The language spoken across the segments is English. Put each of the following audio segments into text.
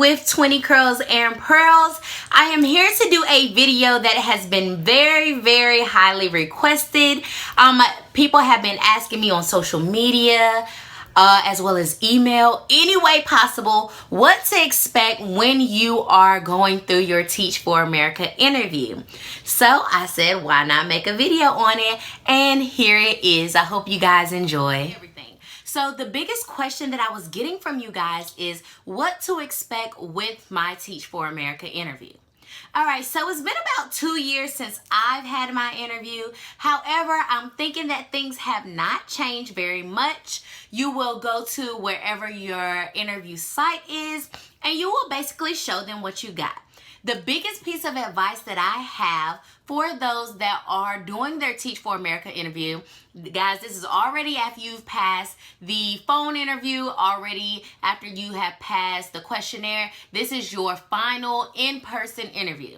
with 20 Curls and Pearls. I am here to do a video that has been very highly requested. People have been asking me on social media as well as email, any way possible, what to expect when you are going through your Teach for America interview. So I said, why not make a video on it? And here it is. I hope you guys enjoy. So the biggest question that I was getting from you guys is what to expect with my Teach for America interview. All right, so it's been about 2 years since I've had my interview. However, I'm thinking that things have not changed very much. You will go to wherever your interview site is, and you will basically show them what you got. The biggest piece of advice that I have for those that are doing their Teach for America interview, guys, this is already after you've passed the phone interview, already after you have passed the questionnaire. This is your final in-person interview.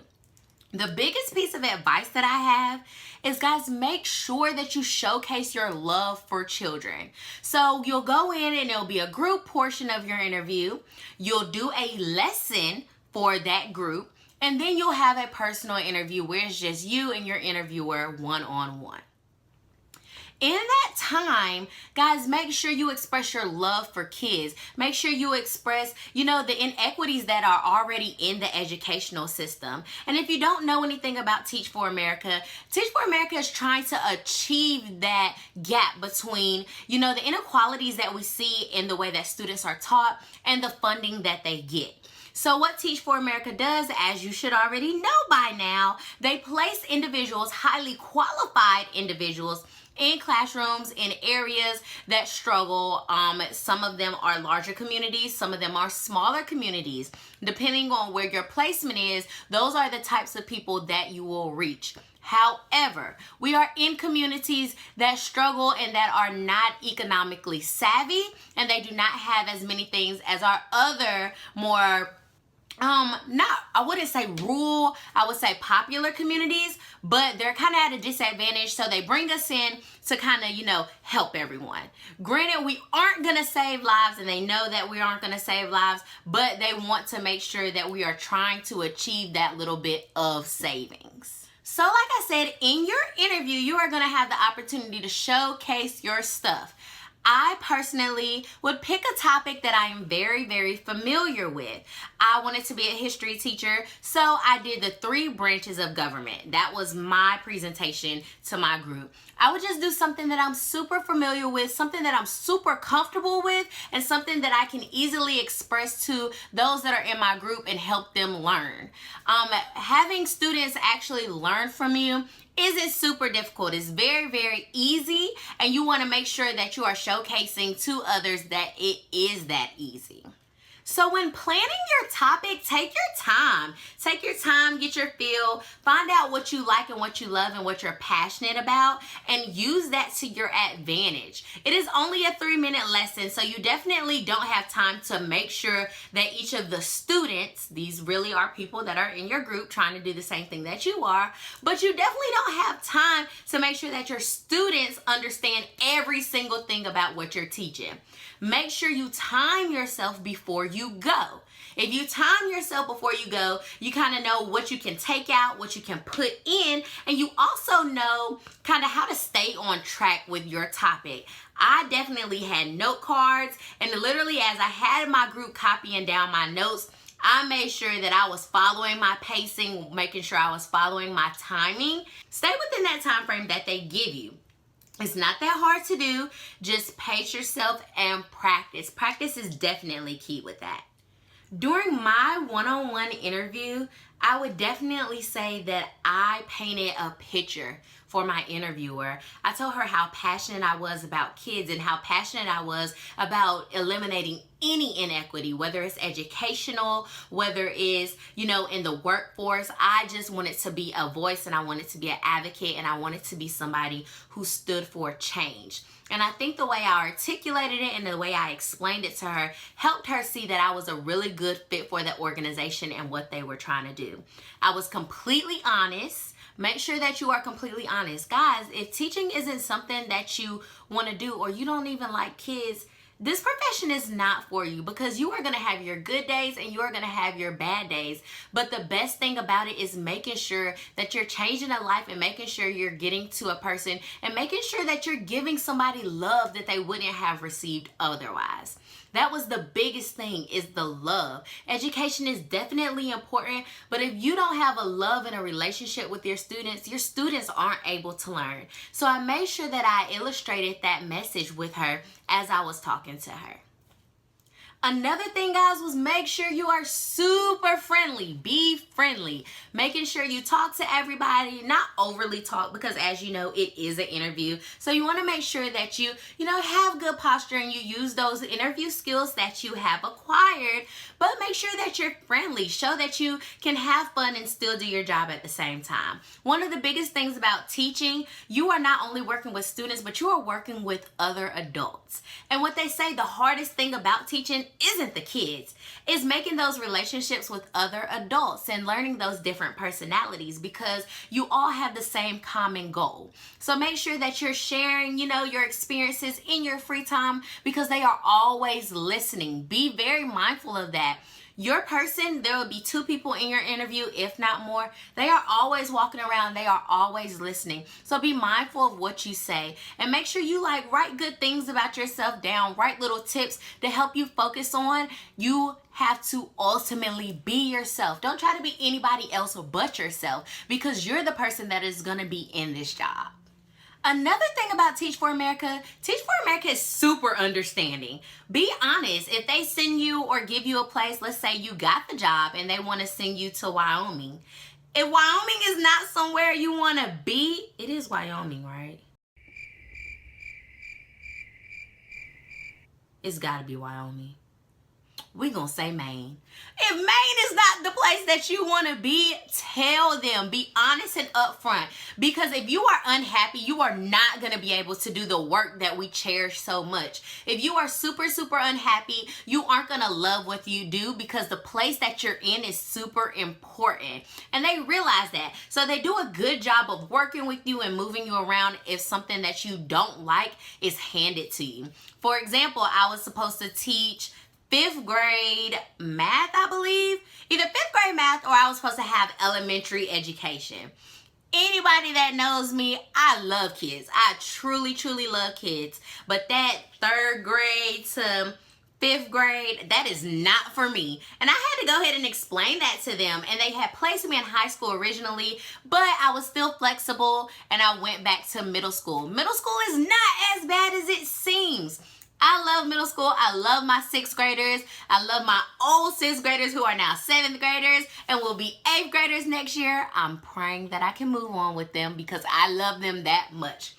The biggest piece of advice that I have is, guys, make sure that you showcase your love for children. So you'll go in and it'll be a group portion of your interview. You'll do a lesson for that group, and then you'll have a personal interview where it's just you and your interviewer one-on-one. In that time, guys, make sure you express your love for kids. Make sure you express, the inequities that are already in the educational system. And if you don't know anything about Teach for America is trying to achieve that gap between, the inequalities that we see in the way that students are taught and the funding that they get. So what Teach for America does, as you should already know by now, they place individuals, highly qualified individuals, in classrooms in areas that struggle. Some of them are larger communities, some of them are smaller communities. Depending on where your placement is, those are the types of people that you will reach. However, we are in communities that struggle and that are not economically savvy, and they do not have as many things as our other more I wouldn't say rural, I would say popular communities, but they're kind of at a disadvantage. So they bring us in to kind of, help everyone. Granted, we aren't going to save lives, and they know that we aren't going to save lives, but they want to make sure that we are trying to achieve that little bit of savings. So like I said, in your interview, you are going to have the opportunity to showcase your stuff. I personally would pick a topic that I am very familiar with. I wanted to be a history teacher, so I did the 3 branches of government. That was my presentation to my group. I would just do something that I'm super familiar with, something that I'm super comfortable with, and something that I can easily express to those that are in my group and help them learn. Having students actually learn from you isn't super difficult. It's very easy, and you want to make sure that you are showcasing to others that it is that easy. So when planning your topic, take your time. Take your time, get your feel, find out what you like and what you love and what you're passionate about, and use that to your advantage. It is only a 3-minute lesson, so you definitely don't have time to make sure that each of the students, these really are people that are in your group trying to do the same thing that you are, but you definitely don't have time to make sure that your students understand every single thing about what you're teaching. Make sure you time yourself before you go. If you time yourself before you go, you kind of know what you can take out, what you can put in, and you also know kind of how to stay on track with your topic. I definitely had note cards, and literally as I had my group copying down my notes, I made sure that I was following my pacing, making sure I was following my timing. Stay within that time frame that they give you. It's not that hard to do. Just pace yourself and practice. Practice is definitely key with that. During my one-on-one interview, I would definitely say that I painted a picture for my interviewer. I told her how passionate I was about kids and how passionate I was about eliminating any inequity, whether it's educational, whether it's, in the workforce. I just wanted to be a voice, and I wanted to be an advocate, and I wanted to be somebody who stood for change. And I think the way I articulated it and the way I explained it to her helped her see that I was a really good fit for the organization and what they were trying to do. I was completely honest. Make sure that you are completely honest. Guys, if teaching isn't something that you want to do, or you don't even like kids, this profession is not for you, because you are going to have your good days and you are going to have your bad days. But the best thing about it is making sure that you're changing a life and making sure you're getting to a person and making sure that you're giving somebody love that they wouldn't have received otherwise. That was the biggest thing, is the love. Education is definitely important, but if you don't have a love and a relationship with your students aren't able to learn. So I made sure that I illustrated that message with her as I was talking to her. Another thing, guys, was make sure you are super friendly. Be friendly. Making sure you talk to everybody, not overly talk, because as you know, it is an interview. So you want to make sure that you have good posture and you use those interview skills that you have acquired, but make sure that you're friendly. Show that you can have fun and still do your job at the same time. One of the biggest things about teaching, you are not only working with students, but you are working with other adults. And what they say, the hardest thing about teaching isn't the kids. It's making those relationships with other adults and learning those different personalities, because you all have the same common goal. So make sure that you're sharing, your experiences in your free time, because they are always listening. Be very mindful of that. Your person, there will be 2 people in your interview, if not more. They are always walking around. They are always listening. So be mindful of what you say and make sure you write good things about yourself down. Write little tips to help you focus on. You have to ultimately be yourself. Don't try to be anybody else but yourself, because you're the person that is going to be in this job. Another thing about Teach for America is super understanding. Be honest. If they send you or give you a place, let's say you got the job and they want to send you to Wyoming. If Wyoming is not somewhere you want to be, it is Wyoming, right? It's got to be Wyoming. We're going to say Maine. If Maine is not the place that you want to be, tell them. Be honest and upfront. Because if you are unhappy, you are not going to be able to do the work that we cherish so much. If you are super, super unhappy, you aren't going to love what you do, because the place that you're in is super important. And they realize that. So they do a good job of working with you and moving you around if something that you don't like is handed to you. For example, I was supposed to teach 5th grade math, I believe. Either 5th grade math, or I was supposed to have elementary education. Anybody that knows me, I love kids. I truly, truly love kids. But that 3rd grade to 5th grade, that is not for me. And I had to go ahead and explain that to them. And they had placed me in high school originally, but I was still flexible and I went back to middle school. Middle school is not as bad as it seems. I love middle school. I love my 6th graders. I love my old 6th graders who are now 7th graders and will be 8th graders next year. I'm praying that I can move on with them because I love them that much.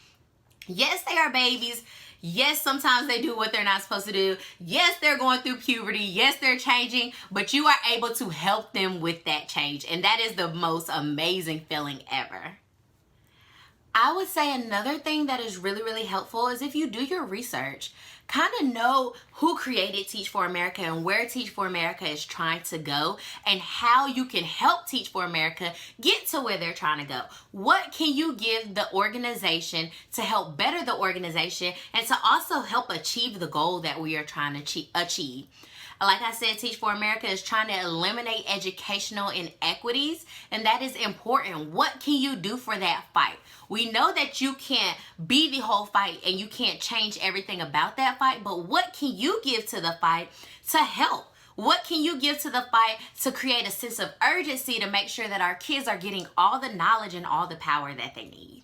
Yes, they are babies. Yes, sometimes they do what they're not supposed to do. Yes, they're going through puberty. Yes, they're changing, but you are able to help them with that change. And that is the most amazing feeling ever. I would say another thing that is really, really helpful is if you do your research. Kind of know who created Teach for America and where Teach for America is trying to go and how you can help Teach for America get to where they're trying to go. What can you give the organization to help better the organization and to also help achieve the goal that we are trying to achieve? Like I said, Teach for America is trying to eliminate educational inequities, and that is important. What can you do for that fight? We know that you can't be the whole fight and you can't change everything about that fight, but what can you give to the fight to help? What can you give to the fight to create a sense of urgency to make sure that our kids are getting all the knowledge and all the power that they need?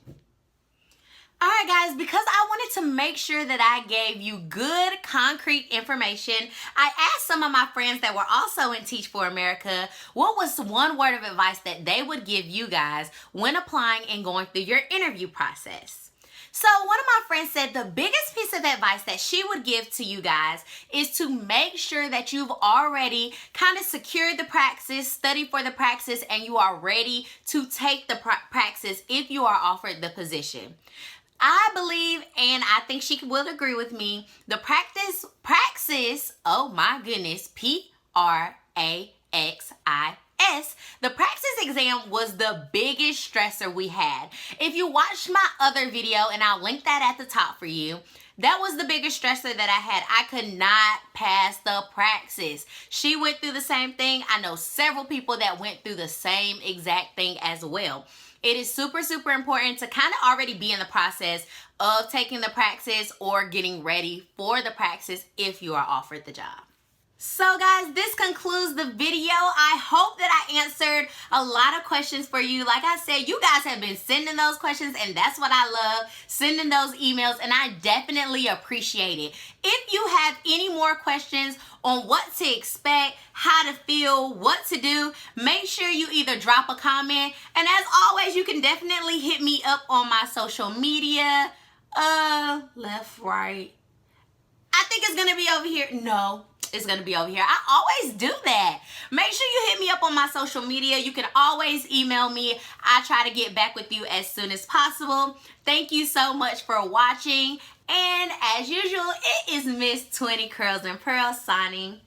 All right, guys, because I wanted to make sure that I gave you good, concrete information, I asked some of my friends that were also in Teach for America what was one word of advice that they would give you guys when applying and going through your interview process. So one of my friends said the biggest piece of advice that she would give to you guys is to make sure that you've already kind of secured the praxis, studied for the praxis, and you are ready to take the praxis if you are offered the position. I believe, and I think she will agree with me, the praxis, oh my goodness, praxis, S, the praxis exam was the biggest stressor we had. If you watched my other video, and I'll link that at the top for you, that was the biggest stressor that I had. I could not pass the praxis. She went through the same thing. I know several people that went through the same exact thing as well. It is super, super important to kind of already be in the process of taking the praxis or getting ready for the praxis if you are offered the job. So guys, this concludes the video. I hope that I answered a lot of questions for you. Like I said, you guys have been sending those questions, and that's what I love, sending those emails, and I definitely appreciate it. If you have any more questions on what to expect, how to feel, what to do, make sure you either drop a comment, and as always, you can definitely hit me up on my social media. Left, right. I think it's gonna be over here. No. It's going to be over here. I always do that. Make sure you hit me up on my social media. You can always email me. I try to get back with you as soon as possible. Thank you so much for watching. And as usual, it is Miss 20 Curls and Pearls signing